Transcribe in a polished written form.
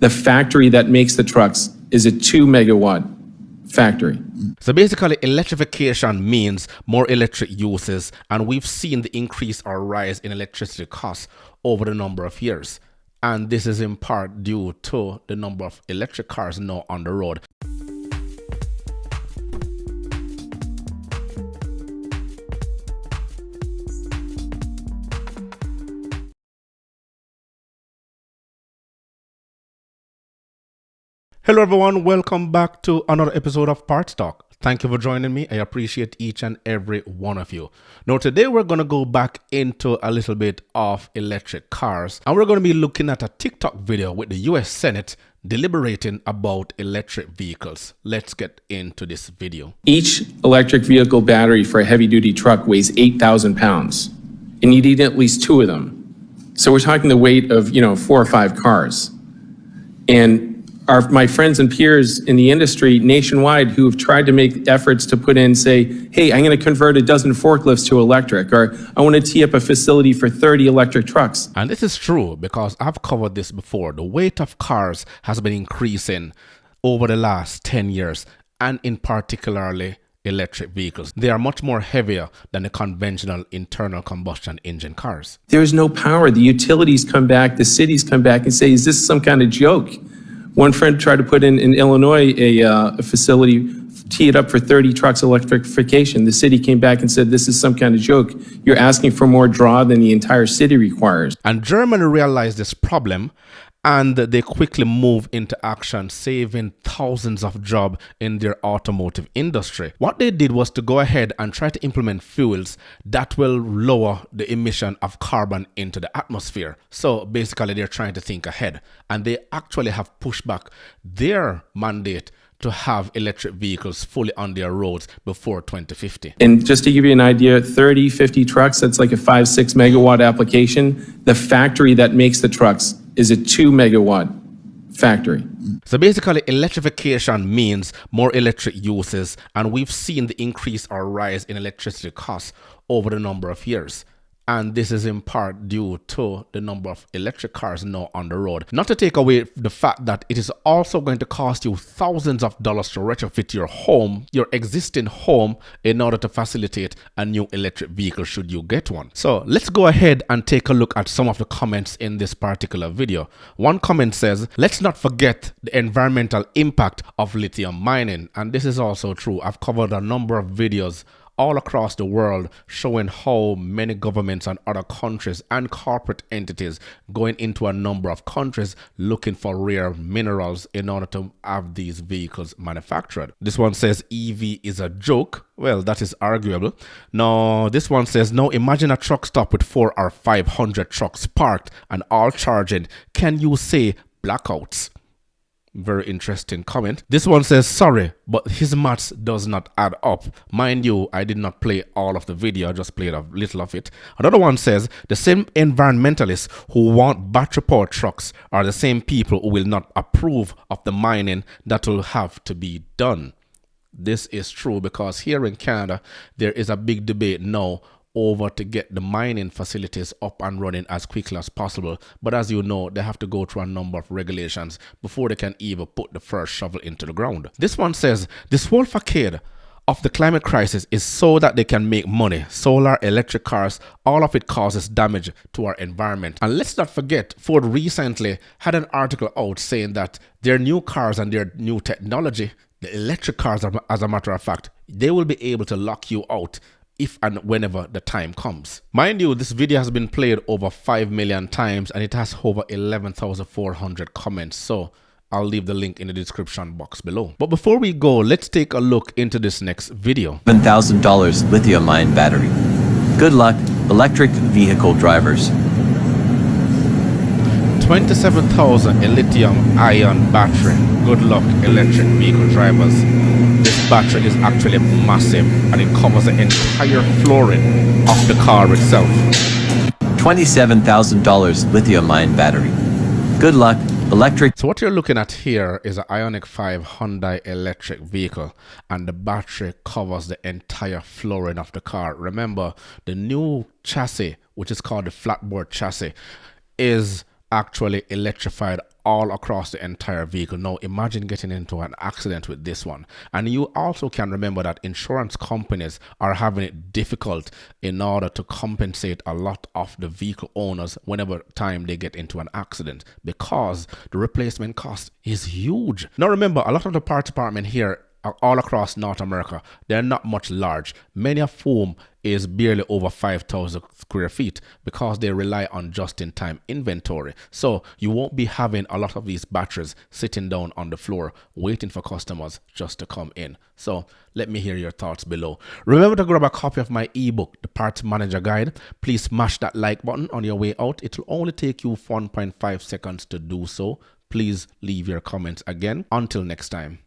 The factory that makes the trucks is a 2 megawatt factory. So basically, electrification means more electric uses, and we've seen the increase or rise in electricity costs over the number of years. And this is in part due to the number of electric cars now on the road. Hello everyone, welcome back to another episode of Parts Talk. Thank you for joining me. I appreciate each and every one of you. Now today we're going to go back into a little bit of electric cars, and we're going to be looking at a TikTok video with the US Senate deliberating about electric vehicles. Let's get into this video. Each electric vehicle battery for a heavy duty truck weighs 8,000 pounds, and you need at least two of them. So we're talking the weight of, 4 or 5 cars. And my friends and peers in the industry nationwide who have tried to make efforts to put in, say, hey, I'm going to convert a dozen forklifts to electric, or I want to tee up a facility for 30 electric trucks. And this is true because I've covered this before. The weight of cars has been increasing over the last 10 years, and in particularly electric vehicles. They are much more heavier than the conventional internal combustion engine cars. There's no power. The utilities come back, the cities come back and say, is this some kind of joke? One friend tried to put in Illinois a facility, tee it up for 30 trucks electrification. The city came back and said, this is some kind of joke. You're asking for more draw than the entire city requires. And Germany realized this problem, and they quickly move into action, saving thousands of jobs in their automotive industry. What they did was to go ahead and try to implement fuels that will lower the emission of carbon into the atmosphere. So basically, they're trying to think ahead, and they actually have pushed back their mandate to have electric vehicles fully on their roads before 2050. And just to give you an idea, 30, 50 trucks, that's like a 5-6 megawatt application. The factory that makes the trucks is a 2 megawatt factory. So basically, electrification means more electric uses, and we've seen the increase or rise in electricity costs over the number of years. And this is in part due to the number of electric cars now on the road. Not to take away the fact that it is also going to cost you thousands of dollars to retrofit your home, your existing home, in order to facilitate a new electric vehicle should you get one. So let's go ahead and take a look at some of the comments in this particular video. One comment says, let's not forget the environmental impact of lithium mining. And this is also true. I've covered a number of videos all across the world showing how many governments and other countries and corporate entities going into a number of countries looking for rare minerals in order to have these vehicles manufactured. This one says EV is a joke. Well, that is arguable. Now, this one says, now imagine a truck stop with 400 or 500 trucks parked and all charging. Can you say blackouts? Very interesting comment. This one says, sorry, but his maths does not add up. Mind you, I did not play all of the video, I just played a little of it. Another one says, the same environmentalists who want battery powered trucks are the same people who will not approve of the mining that will have to be done. This is true because here in Canada, there is a big debate now over to get the mining facilities up and running as quickly as possible. But as you know, they have to go through a number of regulations before they can even put the first shovel into the ground. This one says, this whole facade of the climate crisis is so that they can make money. Solar, electric cars, all of it causes damage to our environment. And let's not forget, Ford recently had an article out saying that their new cars and their new technology, the electric cars, as a matter of fact, they will be able to lock you out if and whenever the time comes. Mind you, this video has been played over 5 million times and it has over 11,400 comments. So I'll leave the link in the description box below. But before we go, let's take a look into this next video. $7,000 lithium-ion battery. Good luck, electric vehicle drivers. 27,000 a lithium-ion battery. Good luck, electric vehicle drivers. This battery is actually massive and it covers the entire flooring of the car itself. $27,000 lithium-ion battery. Good luck, electric. So what you're looking at here is an Ioniq 5 Hyundai electric vehicle, and the battery covers the entire flooring of the car. Remember, the new chassis, which is called the flatboard chassis, is actually electrified all across the entire vehicle. Now imagine getting into an accident with this one. And you also can remember that insurance companies are having it difficult in order to compensate a lot of the vehicle owners whenever time they get into an accident, because the replacement cost is huge. Now remember, a lot of the parts department here all across North America, they're not much large, many of whom is barely over 5,000 square feet, because they rely on just-in-time inventory. So you won't be having a lot of these batteries sitting down on the floor waiting for customers just to come in. So let me hear your thoughts below. Remember to grab a copy of my ebook, The Parts Manager Guide. Please smash that like button on your way out. It will only take you 1.5 seconds to do so. Please leave your comments again. Until next time.